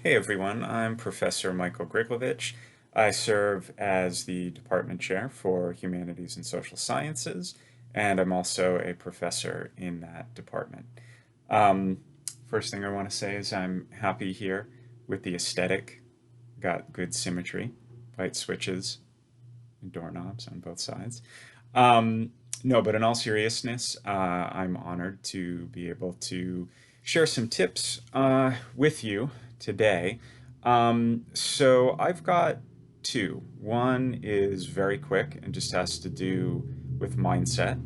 Hey everyone, I'm Professor Michael Grigelevich. I serve as the department chair for Humanities and Social Sciences, and I'm also a professor in that department. Um, First thing I want to say is I'm happy here with the aesthetic. Got good symmetry, light switches, and doorknobs on both sides. Um, no, but in all seriousness, I'm honored to be able to share some tips with you today. So I've got two. One is very quick and just has to do with mindset.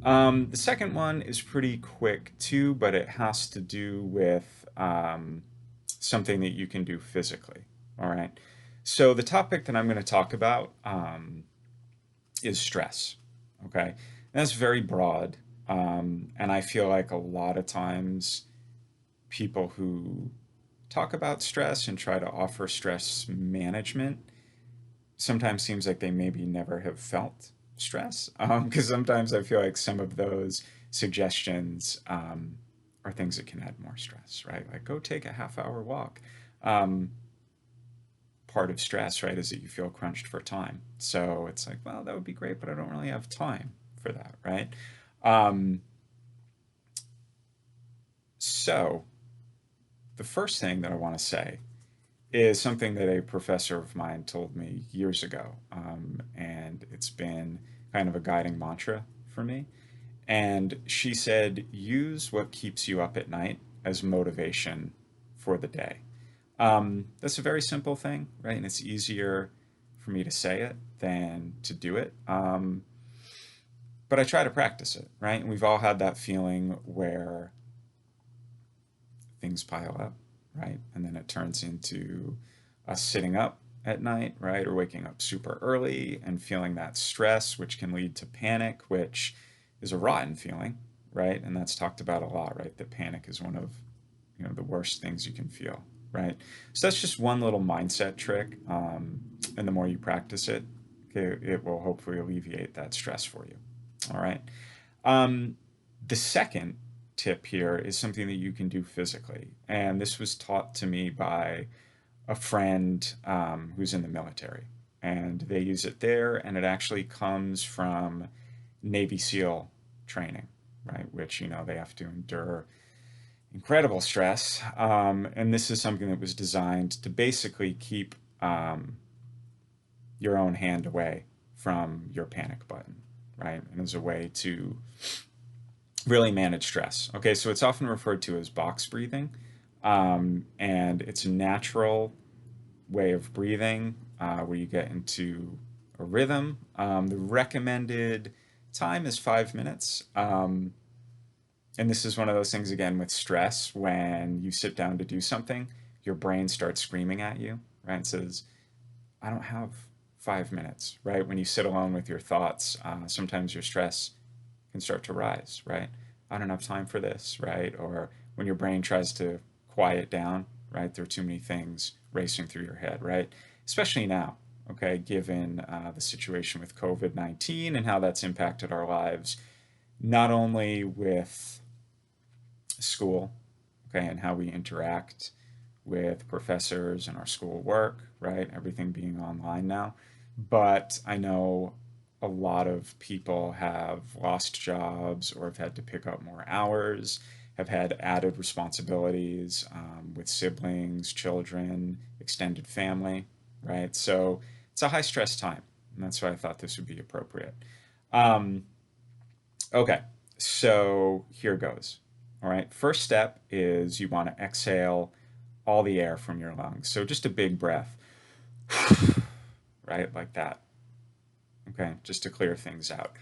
The second one is pretty quick too, but it has to do with something that you can do physically. All right. So the topic that I'm going to talk about is stress. Okay. And that's very broad. And I feel like a lot of times people who talk about stress and try to offer stress management sometimes seems like they maybe never have felt stress. Because sometimes I feel like some of those suggestions are things that can add more stress, right? Like go take a half-hour walk. Um, Part of stress, right, is that you feel crunched for time. So it's like, well, that would be great, but I don't really have time for that, right? Um, so the first thing that I want to say is something that a professor of mine told me years ago, and it's been kind of a guiding mantra for me. And she said, use what keeps you up at night as motivation for the day. That's a very simple thing, right? And it's easier for me to say it than to do it. But I try to practice it, right? And we've all had that feeling where things pile up, right? And then it turns into us sitting up at night, right? Or waking up super early and feeling that stress, which can lead to panic, which is a rotten feeling, right? And that's talked about a lot, right? That panic is one of, the worst things you can feel, right? So that's just one little mindset trick. And the more you practice it, it will hopefully alleviate that stress for you. All right. Um, the second tip here is something that you can do physically. And this was taught to me by a friend who's in the military. And they use it there, and it actually comes from Navy SEAL training, right? Which, they have to endure incredible stress. And this is something that was designed to basically keep your own hand away from your panic button, right? And as a way to really manage stress. Okay, so it's often referred to as box breathing, and it's a natural way of breathing where you get into a rhythm. The recommended time is 5 minutes. And this is one of those things, again, with stress, when you sit down to do something, your brain starts screaming at you, right? It says, I don't have 5 minutes, right? When you sit alone with your thoughts, sometimes your stress can start to rise, right? I don't have time for this, right? Or when your brain tries to quiet down, right? There are too many things racing through your head, right? Especially now, okay, given the situation with COVID-19 and how that's impacted our lives, not only with school, okay, and how we interact with professors and our school work, right? Everything being online now. But I know a lot of people have lost jobs or have had to pick up more hours, have had added responsibilities with siblings, children, extended family, right? So it's a high stress time. And that's why I thought this would be appropriate. Um, okay, so here goes. All right, first step is you want to exhale all the air from your lungs. So just a big breath, right, like that. Okay, just to clear things out.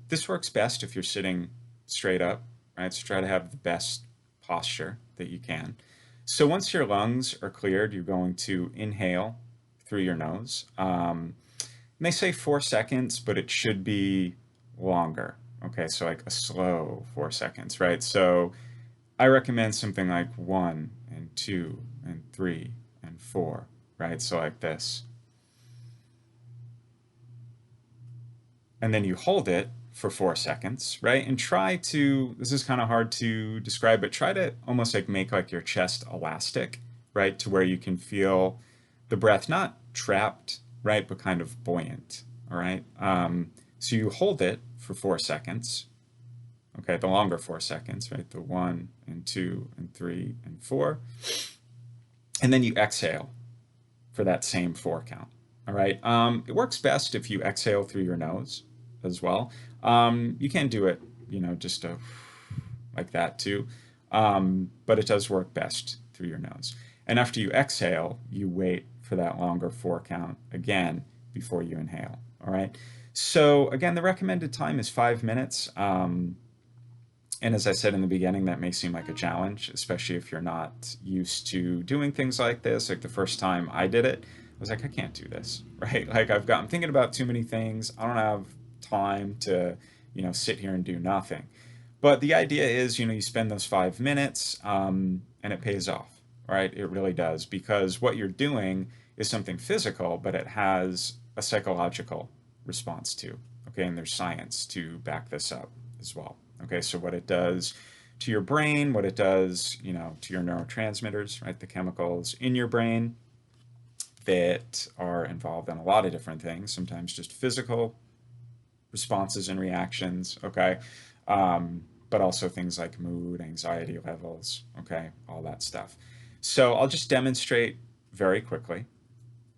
This works best if you're sitting straight up, right? So try to have the best posture that you can. So once your lungs are cleared, you're going to inhale through your nose. And they say 4 seconds, but it should be longer. Okay, so like a slow 4 seconds, right? So I recommend something like 1 and 2 and 3 and 4, right? So like this. And then you hold it for 4 seconds, right? And try to, this is kind of hard to describe, but try to almost like make like your chest elastic, right? To where you can feel the breath not trapped, right, but kind of buoyant, all right? So you hold it for 4 seconds, okay, the longer 4 seconds, right? The 1 and 2 and 3 and 4. And then you exhale for that same 4 count, all right? It works best if you exhale through your nose as well. You can do it, just like that too. But it does work best through your nose. And after you exhale, you wait for that longer 4 count again before you inhale. All right. So again, the recommended time is 5 minutes. And as I said in the beginning, that may seem like a challenge, especially if you're not used to doing things like this. Like the first time I did it, I was like, I can't do this, right? Like I'm thinking about too many things. I don't have time to, sit here and do nothing. But the idea is, you spend those 5 minutes, and it pays off, right? It really does, because what you're doing is something physical, but it has a psychological response to. Okay, and there's science to back this up as well. Okay, so what it does to your brain, what it does, to your neurotransmitters, right? The chemicals in your brain that are involved in a lot of different things, sometimes just physical responses and reactions, okay? But also things like mood, anxiety levels, okay? All that stuff. So I'll just demonstrate very quickly,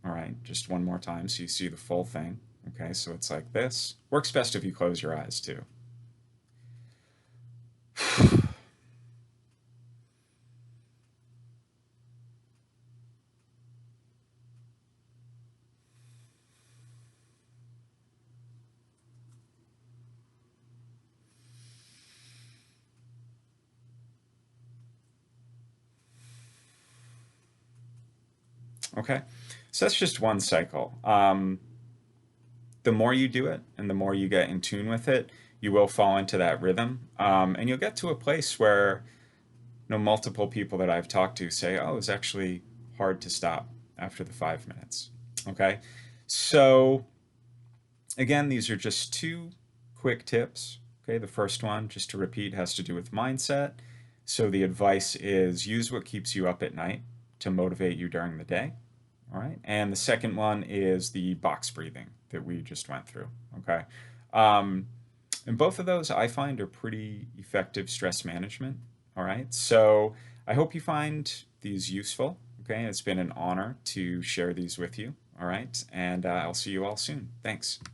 all right? Just one more time so you see the full thing, okay? So it's like this. Works best if you close your eyes too. Okay, so that's just one cycle. The more you do it and the more you get in tune with it, you will fall into that rhythm. And you'll get to a place where, multiple people that I've talked to say, oh, it's actually hard to stop after the 5 minutes. Okay, so again, these are just two quick tips. Okay, the first one, just to repeat, has to do with mindset. So the advice is use what keeps you up at night to motivate you during the day. All right. And the second one is the box breathing that we just went through. Okay. Um, and both of those I find are pretty effective stress management. All right. So I hope you find these useful. Okay. It's been an honor to share these with you. All right. And I'll see you all soon. Thanks.